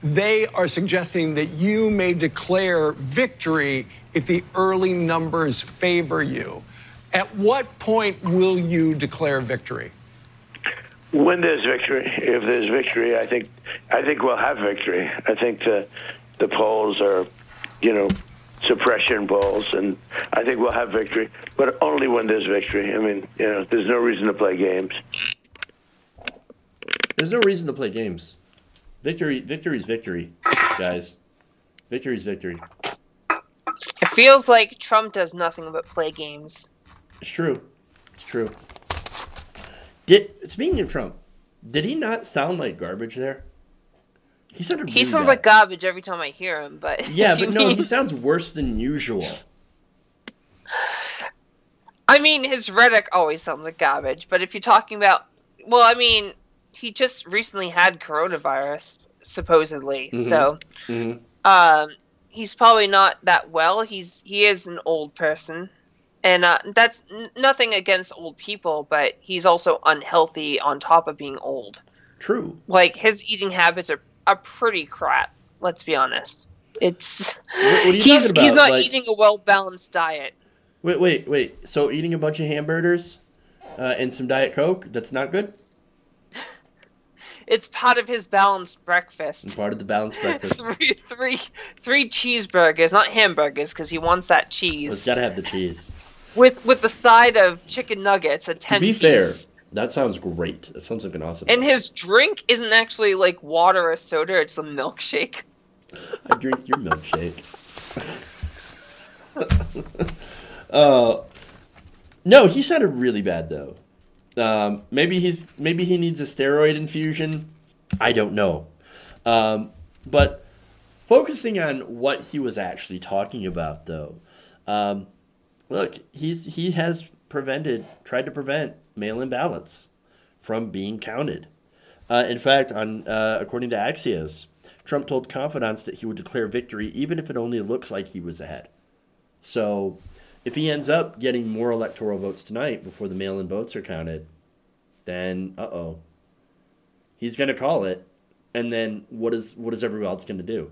they are suggesting that you may declare victory if the early numbers favor you. At what point will you declare victory? When there's victory. If there's victory, I think we'll have victory. I think the polls are, suppression polls, and I think we'll have victory, but only when there's victory. I mean, there's no reason to play games. There's no reason to play games. Victory's victory, guys. Victory's victory. It feels like Trump does nothing but play games. It's true. It's true. Speaking of Trump, did he not sound like garbage there? He sounds like garbage every time I hear him, but yeah, but no, he sounds worse than usual. I mean, his rhetoric always sounds like garbage, but if you're talking about, well, I mean, he just recently had coronavirus, supposedly, so he's probably not that well. He is an old person. And that's nothing against old people, but he's also unhealthy on top of being old. True. Like, his eating habits are pretty crap, let's be honest. What are you talking about? He's not eating a well-balanced diet. Wait. So eating a bunch of hamburgers and some Diet Coke, that's not good? It's part of his balanced breakfast. It's part of the balanced breakfast. three cheeseburgers, not hamburgers, because he wants that cheese. Well, it's got to have the cheese. With the side of chicken nuggets, a 10-piece. To be fair, that sounds great. That sounds like an awesome. And his drink isn't actually like water or soda; it's a milkshake. I drink your milkshake. No, he sounded really bad though. Maybe he needs a steroid infusion. I don't know. But focusing on what he was actually talking about though. Look, he has tried to prevent mail-in ballots from being counted. In fact, according to Axios, Trump told confidants that he would declare victory even if it only looks like he was ahead. So, if he ends up getting more electoral votes tonight before the mail-in votes are counted, then he's going to call it. And then what is everyone else going to do?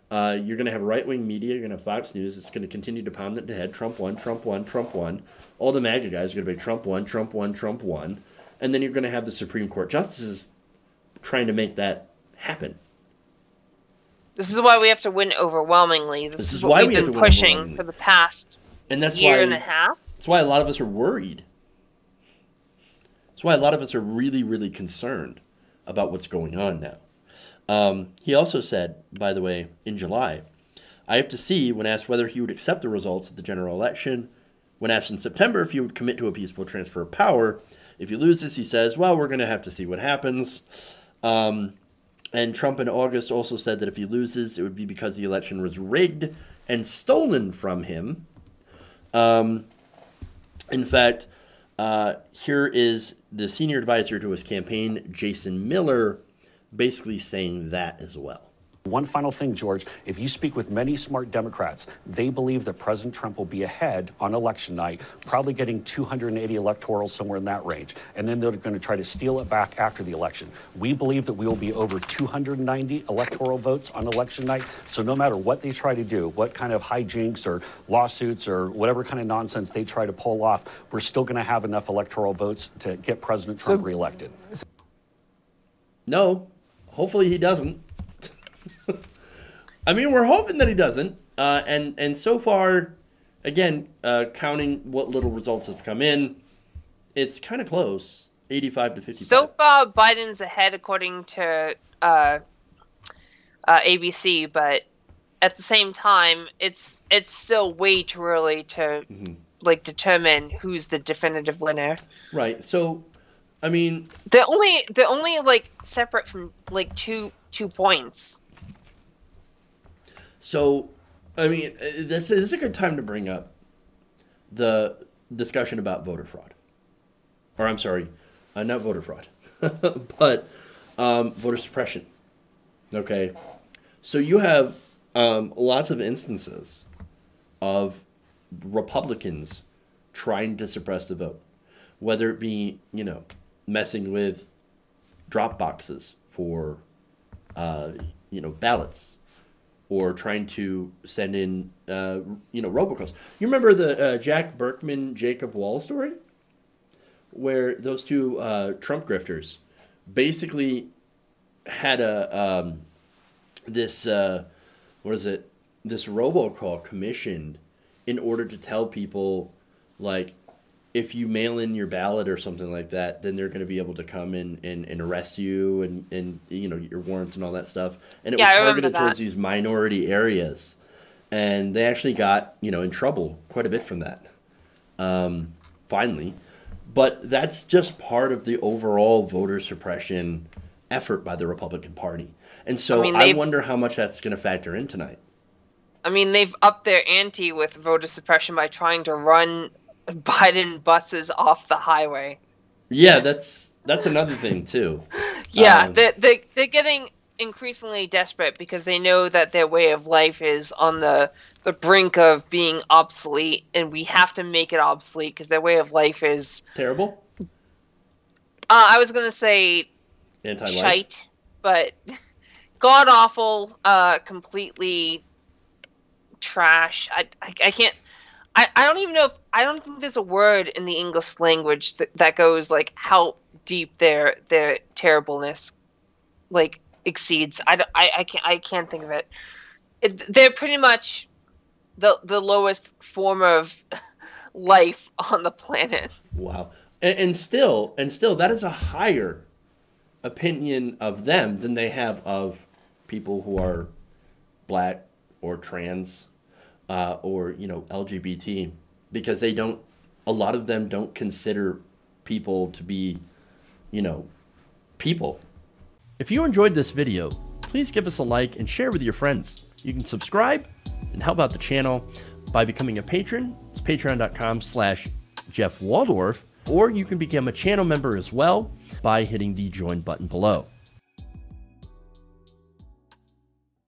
You're going to have right-wing media. You're going to have Fox News. It's going to continue to pound it to head. Trump won, Trump won, Trump won. All the MAGA guys are going to be Trump won, Trump won, Trump won. And then you're going to have the Supreme Court justices trying to make that happen. This is why we have to win overwhelmingly. This is what we've been pushing for the past year and a half. That's why a lot of us are worried. That's why a lot of us are really, really concerned about what's going on now. He also said, by the way, in July, I have to see when asked whether he would accept the results of the general election. When asked in September if he would commit to a peaceful transfer of power. If he loses, he says, well, we're going to have to see what happens. And Trump in August also said that if he loses, it would be because the election was rigged and stolen from him. In fact, here is the senior advisor to his campaign, Jason Miller, basically saying that as well. One final thing, George, if you speak with many smart Democrats, they believe that President Trump will be ahead on election night, probably getting 280 electorals, somewhere in that range. And then they're going to try to steal it back after the election. We believe that we will be over 290 electoral votes on election night. So no matter what they try to do, what kind of hijinks or lawsuits or whatever kind of nonsense they try to pull off, we're still going to have enough electoral votes to get President Trump reelected. No, hopefully he doesn't. I mean, we're hoping that he doesn't. And so far, again, counting what little results have come in, it's kind of close, 85 to 55. So far, Biden's ahead according to ABC, but at the same time, it's still way too early to determine who's the definitive winner. Right. So, I mean, they're only like separate from like two points. So, I mean, this is a good time to bring up the discussion about voter fraud. Or, I'm sorry, not voter fraud, but voter suppression. Okay? So you have lots of instances of Republicans trying to suppress the vote, whether it be, messing with drop boxes for ballots or trying to send in, robocalls. You remember the Jack Berkman, Jacob Wall story? Where those two Trump grifters basically had this robocall commissioned in order to tell people, like, if you mail in your ballot or something like that, then they're going to be able to come in and arrest you and get your warrants and all that stuff. And it was targeted towards these minority areas. And they actually got, in trouble quite a bit from that, finally. But that's just part of the overall voter suppression effort by the Republican Party. And so I wonder how much that's going to factor in tonight. I mean, they've upped their ante with voter suppression by trying to run Biden buses off the highway. Yeah, that's another thing too. Yeah, they're getting increasingly desperate because they know that their way of life is on the brink of being obsolete, and we have to make it obsolete because their way of life is terrible. I was gonna say anti-life, shite, but god awful, completely trash. I can't. I don't even know if I don't think there's a word in the English language that goes like how deep their terribleness like exceeds. I can't think of it. They're pretty much the lowest form of life on the planet. Wow. And still that is a higher opinion of them than they have of people who are black or trans or LGBT, because a lot of them don't consider people to be people. If you enjoyed this video, please give us a like and share with your friends. You can subscribe and help out the channel by becoming a patron. It's patreon.com/Jeff Waldorf, or you can become a channel member as well by hitting the join button below.